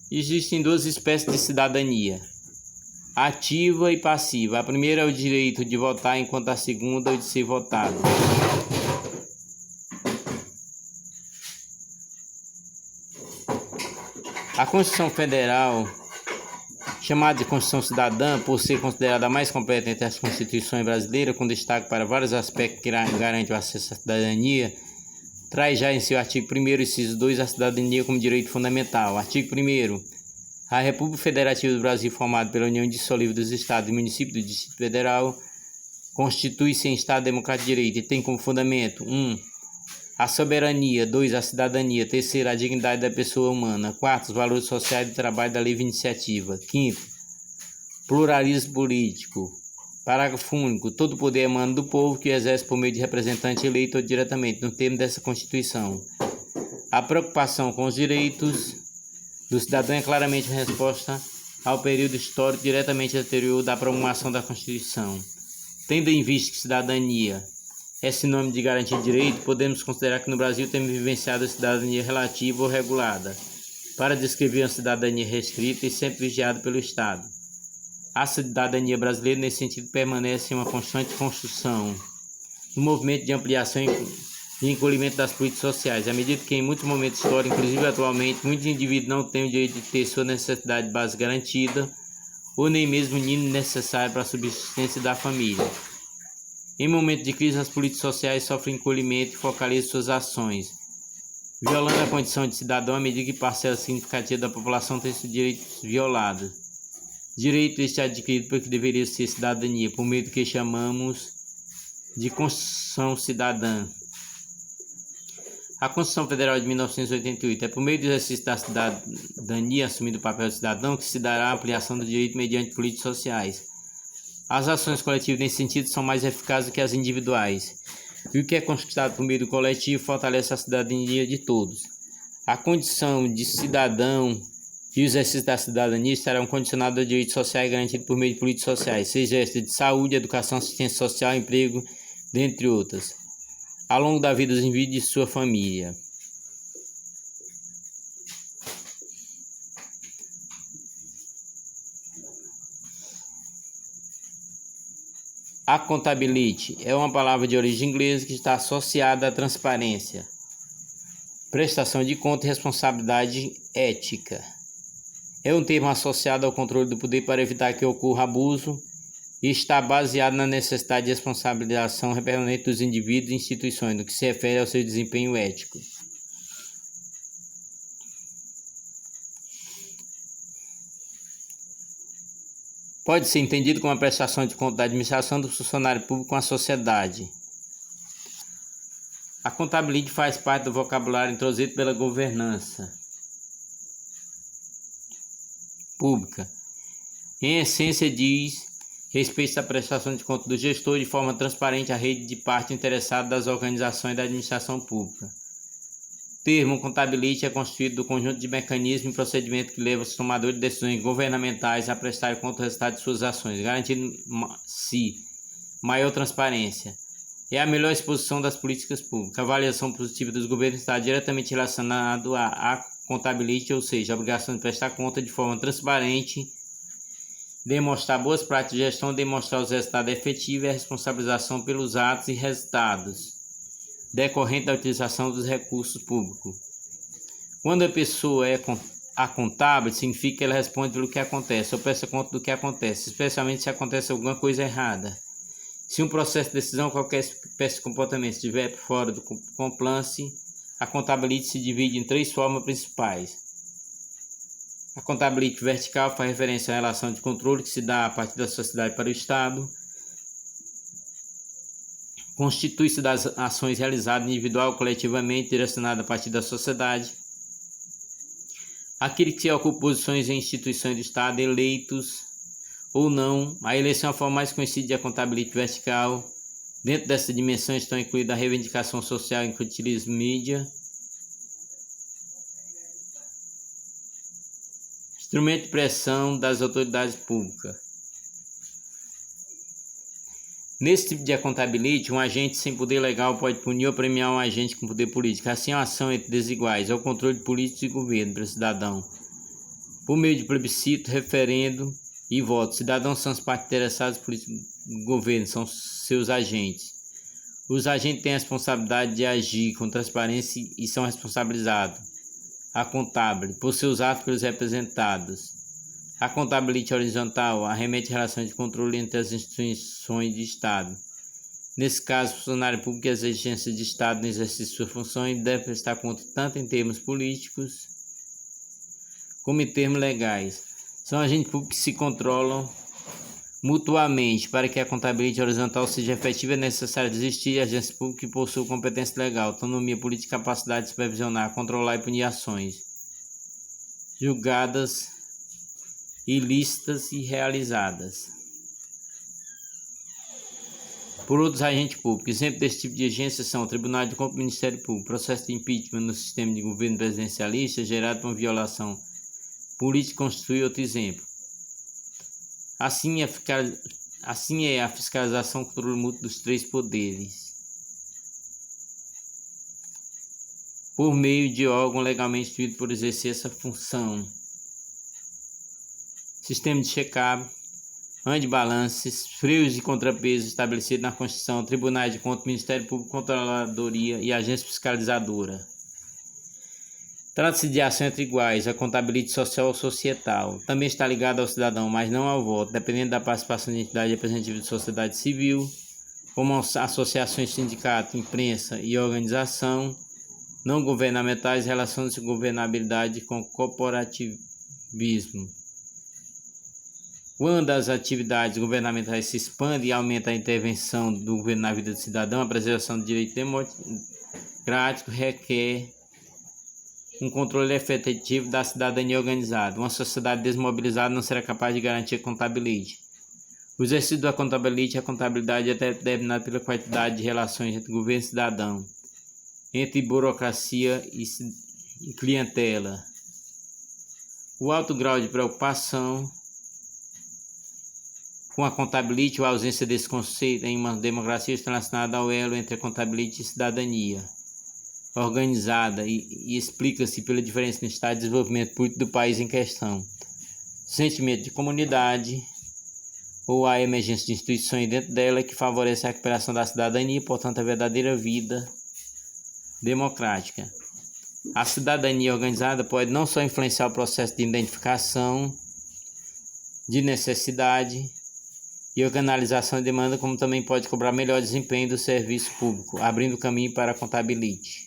Existem duas espécies de cidadania, ativa e passiva. A primeira é o direito de votar, enquanto a segunda é o de ser votado. A Constituição Federal, chamada de Constituição Cidadã, por ser considerada a mais completa entre as constituições brasileiras, com destaque para vários aspectos que garantem o acesso à cidadania, traz já em seu artigo 1º, inciso 2, a cidadania como direito fundamental. Artigo 1º. A República Federativa do Brasil, formada pela União Indissolúvel dos Estados e Municípios do Distrito Federal, constitui-se em Estado Democrático de Direito e tem como fundamento 1. A soberania. 2. A cidadania. 3. A dignidade da pessoa humana. 4. Os valores sociais do trabalho da livre iniciativa. 5. Pluralismo político. Parágrafo único. Todo poder emana do povo, que exerce por meio de representante eleito ou diretamente, no termo dessa Constituição. A preocupação com os direitos do cidadão é claramente uma resposta ao período histórico diretamente anterior da promulgação da Constituição. Tendo em vista que cidadania é sinônimo de garantia de direito, podemos considerar que no Brasil temos vivenciado a cidadania relativa ou regulada, para descrever uma cidadania restrita e sempre vigiada pelo Estado. A cidadania brasileira, nesse sentido, permanece em uma constante construção, no movimento de ampliação e encolhimento das políticas sociais, à medida que, em muitos momentos históricos, inclusive atualmente, muitos indivíduos não têm o direito de ter sua necessidade básica garantida, ou nem mesmo o mínimo necessário para a subsistência da família. Em momentos de crise, as políticas sociais sofrem encolhimento e focalizam suas ações, violando a condição de cidadão à medida que parcela significativa da população tem seus direitos violados. Direito este adquirido porque deveria ser cidadania, por meio do que chamamos de Constituição Cidadã. A Constituição Federal de 1988 é por meio do exercício da cidadania, assumindo o papel de cidadão, que se dará a ampliação do direito mediante políticas sociais. As ações coletivas nesse sentido são mais eficazes do que as individuais, e o que é conquistado por meio do coletivo fortalece a cidadania de todos. A condição de cidadão e o exercício da cidadania estarão condicionados aos direitos sociais garantidos por meio de políticas sociais, seja esta de saúde, educação, assistência social, emprego, dentre outras, ao longo da vida dos indivíduos e de sua família. Accountability é uma palavra de origem inglesa que está associada à transparência, prestação de conta e responsabilidade ética. É um termo associado ao controle do poder para evitar que ocorra abuso e está baseado na necessidade de responsabilização permanente dos indivíduos e instituições, no que se refere ao seu desempenho ético. Pode ser entendido como a prestação de conta da administração do funcionário público com a sociedade. A contabilidade faz parte do vocabulário introduzido pela governança pública. Em essência, diz respeito à prestação de conta do gestor de forma transparente à rede de parte interessada das organizações da administração pública. O termo contabilidade é constituído do conjunto de mecanismos e procedimentos que levam os tomadores de decisões governamentais a prestar conta do resultado de suas ações, garantindo-se maior transparência. É a melhor exposição das políticas públicas. A avaliação positiva dos governos está diretamente relacionada à contabilidade, ou seja, a obrigação de prestar conta de forma transparente, demonstrar boas práticas de gestão, demonstrar os resultados efetivos e a responsabilização pelos atos e resultados decorrente da utilização dos recursos públicos. Quando a pessoa é contábil, significa que ela responde pelo que acontece, ou presta conta do que acontece, especialmente se acontece alguma coisa errada. Se um processo de decisão, qualquer espécie de comportamento estiver fora do compliance, a contabilidade se divide em 3 formas principais. A contabilidade vertical faz referência à relação de controle que se dá a partir da sociedade para o Estado. Constitui-se das ações realizadas individual ou coletivamente, direcionadas a partir da sociedade. Aquele que se ocupa posições em instituições do Estado, eleitos ou não. A eleição é a forma mais conhecida de contabilidade vertical. Dentro dessa dimensão estão incluídas a reivindicação social em que utiliza mídia, instrumento de pressão das autoridades públicas. Nesse tipo de contabilidade, um agente sem poder legal pode punir ou premiar um agente com poder político. Assim, a ação entre desiguais é o controle político e governo pelo cidadão. por meio de plebiscito, referendo e voto. Cidadãos são os partes interessados, políticos do governo são seus agentes. Os agentes têm a responsabilidade de agir com transparência e são responsabilizados. A contábil, por seus atos pelos representados. A contabilidade horizontal arremete a relação de controle entre as instituições de Estado. Nesse caso, o funcionário público e as agências de Estado no exercício de suas funções devem prestar conta tanto em termos políticos como em termos legais. São agentes públicos que se controlam mutuamente. Para que a contabilidade horizontal seja efetiva, é necessário existir agência pública que possua competência legal, autonomia política e capacidade de supervisionar, controlar e punir ações julgadas ilícitas e realizadas por outros agentes públicos. Exemplo desse tipo de agência são o Tribunal de Contas do Ministério Público, processo de impeachment no sistema de governo presidencialista gerado por uma violação política constitui outro exemplo. Assim é a fiscalização e controle mútuo dos três poderes, por meio de órgão legalmente instituído por exercer essa função. Sistema de check-up, balances, freios e contrapesos estabelecidos na Constituição, Tribunais de Contas, Ministério Público, Controladoria e Agência Fiscalizadora. Trata-se de ação entre iguais, a contabilidade social ou societal. Também está ligada ao cidadão, mas não ao voto, dependendo da participação de entidade representativa de sociedade civil, como associações, sindicatos, imprensa e organização não governamentais, relacionam-se governabilidade com corporativismo. Quando as atividades governamentais se expandem e aumenta a intervenção do governo na vida do cidadão, a preservação do direito democrático requer um controle efetivo da cidadania organizada. Uma sociedade desmobilizada não será capaz de garantir a contabilidade. O exercício da contabilidade é determinado pela quantidade de relações entre governo e cidadão, entre burocracia e clientela. O alto grau de preocupação com a contabilidade ou a ausência desse conceito em uma democracia está relacionada ao elo entre a contabilidade e cidadania organizada e explica-se pela diferença no estado de desenvolvimento político do país em questão, sentimento de comunidade ou a emergência de instituições dentro dela que favorece a recuperação da cidadania e, portanto, a verdadeira vida democrática. A cidadania organizada pode não só influenciar o processo de identificação de necessidade e canalização de demanda, como também pode cobrar melhor desempenho do serviço público, abrindo caminho para a contabilidade.